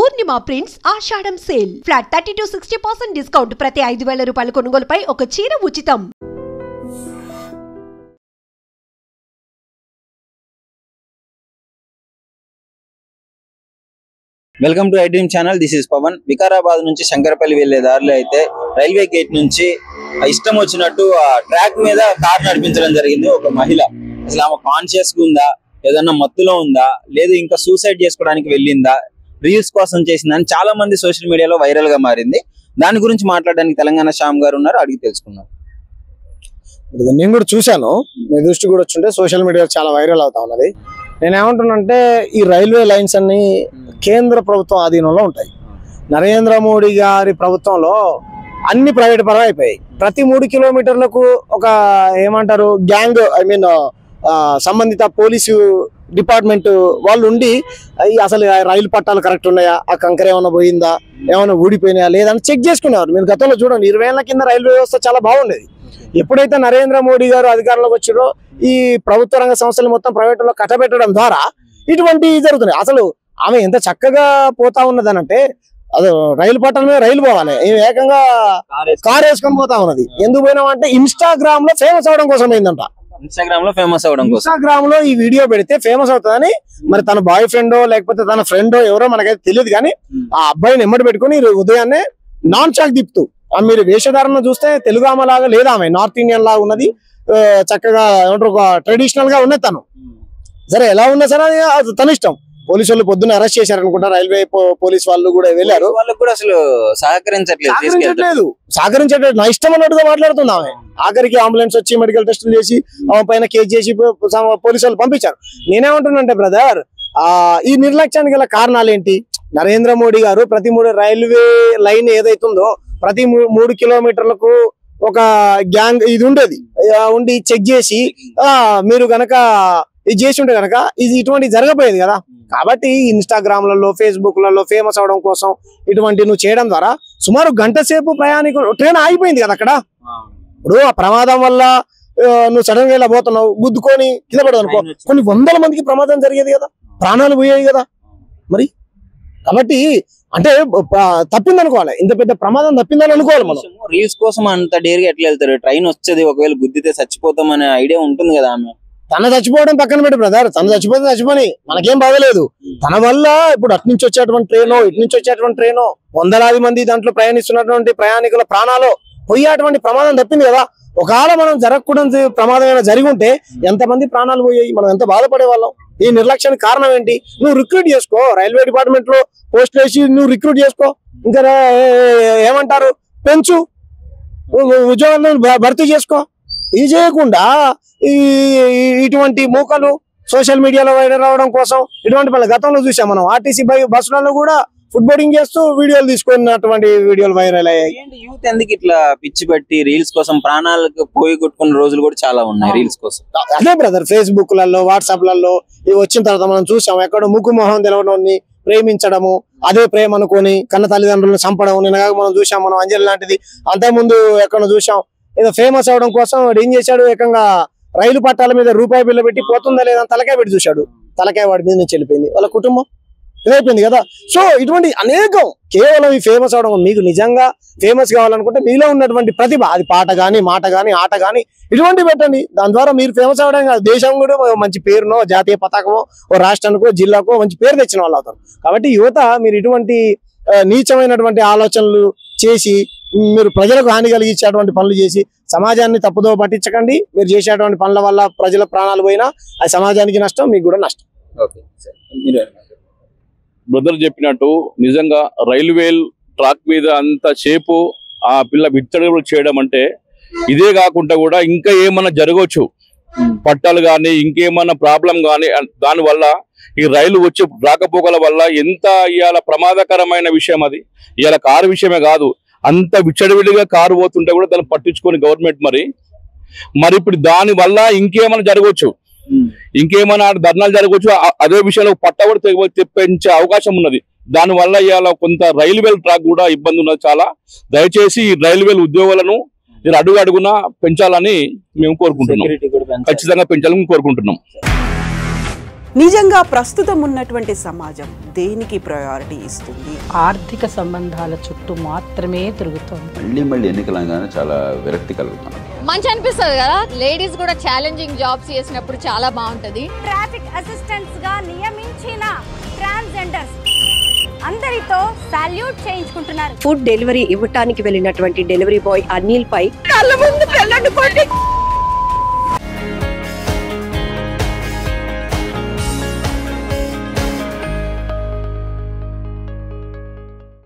Purnima prints Ashadham sale flat 30 to 60% discount ప్రతి 5,000 రూపాయల కొనుగోలుపై ఒక చీర ఉచితం. Welcome to iDream channel. This is Pavan. Vikarabad నుంచి శంకరపల్లి వెళ్లే దారిలో అయితే రైల్వే గేట్ నుంచి ఇష్టం వచ్చినట్టు ఆ ట్రాక్ మీద కార్ నడిపించడం జరిగింది. ఒక మహిళ అసలు ఆమె కాన్షియస్ గా ఉందా, ఏదన్నా మత్తులో ఉందా, లేదు ఇంకా సూసైడ్ చేసుకోవడానికి వెళ్ళిందా, రీల్స్ కోసం చేసిందని చాలా మంది సోషల్ మీడియాలో వైరల్ గా మారింది. దాని గురించి మాట్లాడడానికి తెలంగాణ శ్యామ్ గారు ఉన్నారు, అడిగి తెలుసుకున్నారు. నేను కూడా చూశాను, మీ దృష్టి కూడా వచ్చుంటే సోషల్ మీడియా చాలా వైరల్ అవుతా ఉన్నది. నేనేమంటున్నానంటే ఈ రైల్వే లైన్స్ అన్ని కేంద్ర ప్రభుత్వం ఆధీనంలో ఉంటాయి. నరేంద్ర మోడీ గారి ప్రభుత్వంలో అన్ని ప్రైవేట్ పరం అయిపోయాయి. ప్రతి 3 కిలోమీటర్లకు ఒక ఏమంటారు గ్యాంగ్, సంబంధిత పోలీసు డిపార్ట్మెంట్ వాళ్ళు ఉండి అసలు రైలు పట్టాలు కరెక్ట్ ఉన్నాయా, ఆ కంకర ఏమైనా పోయిందా, ఏమైనా ఊడిపోయినాయా లేదని చెక్ చేసుకునేవారు. మీరు గతంలో చూడండి, 20 ఏళ్ల కింద రైల్వే వ్యవస్థ చాలా బాగుండేది. ఎప్పుడైతే నరేంద్ర మోడీ గారు అధికారంలోకి వచ్చారో ఈ ప్రభుత్వ రంగ సంస్థలు మొత్తం ప్రైవేట్లో కట్టబెట్టడం ద్వారా ఇటువంటి జరుగుతున్నాయి. అసలు ఆమె ఎంత చక్కగా పోతా ఉన్నదనంటే అది రైలు పట్టాల మీద రైలు పోవాలి, ఏకంగా కార్ వేసుకొని పోతా ఉన్నది. ఎందుకు పోయినామంటే ఇన్స్టాగ్రామ్ లో ఫేమస్ అవడం కోసం అయిందంట. ఇన్స్టాగ్రామ్ లో ఈ వీడియో పెడితే ఫేమస్ అవుతుందని మరి తన బాయ్ ఫ్రెండో లేకపోతే తన ఫ్రెండో ఎవరో మనకైతే తెలియదు, కానీ ఆ అబ్బాయిని ఎమ్మడి పెట్టుకుని ఉదయాన్నే నాన్ చాక్ తిప్పుతూ, మీరు వేషధారణ చూస్తే తెలుగు ఆమె లాగా లేదా, ఆమె నార్త్ ఇండియన్ లాగా ఉన్నది, చక్కగా ఏమంటారు ఒక ట్రెడిషనల్ గా ఉన్నది తను. సరే ఎలా ఉన్నా సరే అది తన ఇష్టం. పోలీసు వాళ్ళు పొద్దున్న అరెస్ట్ చేశారనుకుంటా, రైల్వే పోలీస్ వాళ్ళు కూడా వెళ్ళారు. వాళ్ళకి కూడా అసలు సహకరించట్లేదు, నా ఇష్టం అన్నట్టుగా మాట్లాడుతుంది ఆమె. ఆఖరికి అంబులెన్స్ వచ్చి మెడికల్ టెస్టులు చేసి ఆమె పైన కేసు చేసి పోలీసు వాళ్ళు పంపించారు. నేనేమంటున్నానంటే బ్రదర్, ఈ నిర్లక్ష్యానికి గల కారణాలు ఏంటి? నరేంద్ర మోడీ గారు ప్రతి 3 రైల్వే లైన్ ఏదైతుందో ప్రతి 3 కిలోమీటర్లకు ఒక గ్యాంగ్ ఇది ఉండేది, ఉండి చెక్ చేసి మీరు గనక ఇది చేసి ఉంటే కనుక ఇది ఇటువంటి జరగపోయేది కదా. కాబట్టి ఇన్స్టాగ్రామ్లలో ఫేస్బుక్లలో ఫేమస్ అవడం కోసం ఇటువంటి నువ్వు చేయడం ద్వారా సుమారు గంట సేపు ప్రయాణికులు ట్రైన్ ఆగిపోయింది కదా అక్కడ. ఇప్పుడు ఆ ప్రమాదం వల్ల నువ్వు సడన్ గా ఇలా పోతున్నావు, గుద్దుకొని కింద పడదు అనుకో, కొన్ని 100 మందికి ప్రమాదం జరిగేది కదా, ప్రాణాలు పోయాయి కదా. మరి కాబట్టి అంటే తప్పింది అనుకోవాలి, ఇంత పెద్ద ప్రమాదం తప్పిందని అనుకోవాలి. మనం రీల్స్ కోసం అంత డేర్గా ఎట్లా వెళ్తారు? ట్రైన్ వచ్చేది, ఒకవేళ గుద్దితే చచ్చిపోతాం అనే ఐడియా ఉంటుంది కదా ఆమె. తన చచ్చిపోవడం పక్కన పెట్టి బ్రదర్, తను చచ్చిపోతే చచ్చిపోని మనకేం బాగలేదు. తన వల్ల ఇప్పుడు అటు నుంచి వచ్చేటువంటి ట్రైనో ఇటు నుంచి వచ్చేటువంటి ట్రైనో వందలాది మంది దాంట్లో ప్రయాణిస్తున్నటువంటి ప్రయాణికుల ప్రాణాలు పోయేటువంటి ప్రమాదం తప్పింది కదా. ఒకవేళ మనం జరగకూడదు ప్రమాదం ఏమైనా జరిగి ఉంటే ఎంతమంది ప్రాణాలు పోయాయి, మనం ఎంత బాధపడే వాళ్ళం. ఈ నిర్లక్ష్యానికి కారణం ఏంటి? నువ్వు రిక్రూట్ చేసుకో, రైల్వే డిపార్ట్మెంట్ లో పోస్టులు వేసి నువ్వు రిక్రూట్ చేసుకో, ఇంకా ఏమంటారు పెంచు, ఉద్యోగాలను భర్తీ చేసుకో. ఇది చేయకుండా ఇటువంటి మూకలు సోషల్ మీడియాలో వైరల్ అవడం కోసం ఇటువంటి పనులు గతంలో చూసాం మనం. ఆర్టీసీ బస్సులలో కూడా ఫుడ్ బోర్డింగ్ చేస్తూ వీడియోలు తీసుకున్నటువంటి వీడియోలు వైరల్ అయ్యాయి. యూత్ ఎందుకు ఇట్లా పిచ్చి పట్టి రీల్స్ కోసం ప్రాణాలకు పోయి కొట్టుకున్న రోజులు కూడా చాలా ఉన్నాయి రీల్స్ కోసం. అదే బ్రదర్, ఫేస్బుక్ లలో వాట్సాప్లలో ఇవి వచ్చిన తర్వాత మనం చూసాం, ఎక్కడో ముక్కు మొహం తెలవడాన్ని ప్రేమించడము, అదే ప్రేమ అనుకొని కన్న తల్లిదండ్రులను చంపడం. నిన్నగా మనం చూసాం, మనం అంజలి లాంటిది అంతకుముందు ఎక్కడో చూసాం. ఏదో ఫేమస్ అవడం కోసం వాడు ఏం చేశాడు, ఏకంగా రైలు పట్టాల మీద రూపాయి బిల్ల పెట్టి పోతుందా లేదా తలకాయ పెట్టి చూశాడు. తలకాయ వాడి మీద నుంచి వెళ్ళిపోయింది, వాళ్ళ కుటుంబం ఇదైపోయింది కదా. సో ఇటువంటి అనేకం కేవలం ఈ ఫేమస్ అవడం. మీకు నిజంగా ఫేమస్ కావాలనుకుంటే మీలో ఉన్నటువంటి ప్రతిభ, అది పాట గానీ మాట గానీ ఆట గానీ ఇటువంటి పెట్టండి. దాని ద్వారా మీరు ఫేమస్ అవడం కాదు, దేశం కూడా మంచి పేరునో జాతీయ పతాకమో ఓ రాష్ట్రానికో జిల్లాకో మంచి పేరు తెచ్చిన వాళ్ళు అవుతారు. కాబట్టి యువత మీరు ఇటువంటి నీచమైనటువంటి ఆలోచనలు చేసి మీరు ప్రజలకు హాని కలిగించేటువంటి పనులు చేసి సమాజాన్ని తప్పుదో పట్టించకండి. మీరు చేసేటువంటి పనుల వల్ల ప్రజల ప్రాణాలు పోయినా అది సమాజానికి నష్టం, మీకు కూడా నష్టం. బ్రదర్ చెప్పినట్టు నిజంగా రైల్వే ట్రాక్ మీద అంత సేపు ఆ పిల్ల విత్తడుగులు చేయడం అంటే, ఇదే కాకుండా కూడా ఇంకా ఏమన్నా జరగవచ్చు, పట్టాలు కానీ ఇంకేమన్నా ప్రాబ్లం కానీ దానివల్ల ఈ రైలు వచ్చే రాకపోకల వల్ల ఎంత ఇవాళ ప్రమాదకరమైన విషయం. అది ఇవాళ కారు విషయమే కాదు, అంత విచ్చడివిడిగా కారు పోతుంటే కూడా దాన్ని పట్టించుకొని గవర్నమెంట్ మరి ఇప్పుడు దాని వల్ల ఇంకేమైనా జరగవచ్చు, ఇంకేమైనా ధర్నాలు జరగవచ్చు. అదే విషయంలో పట్ట కూడా తెప్పించే అవకాశం ఉన్నది. దానివల్ల ఇవాళ కొంత రైల్వే ట్రాక్ కూడా ఇబ్బంది ఉన్నది చాలా. దయచేసి రైల్వే ఉద్యోగులను అడుగు అడుగున పెంచాలని మేము కోరుకుంటున్నాం, ఖచ్చితంగా పెంచాలని కోరుకుంటున్నాం. నిజంగా ప్రస్తుతం ఉన్నటువంటి సమాజం దేనికి ప్రయారిటీ ఇస్తుంది? ఆర్థిక సంబంధాల చుట్టూ మాత్రమే తిరుగుతోంది. మళ్ళీ ఎన్నికలంగానే చాలా విరక్తి కలుగుతాను. మంచి అనిపిస్తుంది కదా, లేడీస్ కూడా ఛాలెంజింగ్ జాబ్స్ చేసినప్పుడు చాలా బాగుంటది. ట్రాఫిక్ అసిస్టెంట్స్ గా నియమించిన ట్రాన్స్జెండర్స్ అందరితో సాల్యూట్ చేయించుకుంటున్నారు. ఫుడ్ డెలివరీ ఇవ్వటానికి వెళ్ళినటువంటి డెలివరీ బాయ్ అనిల్ పై కళ్ళ ముందు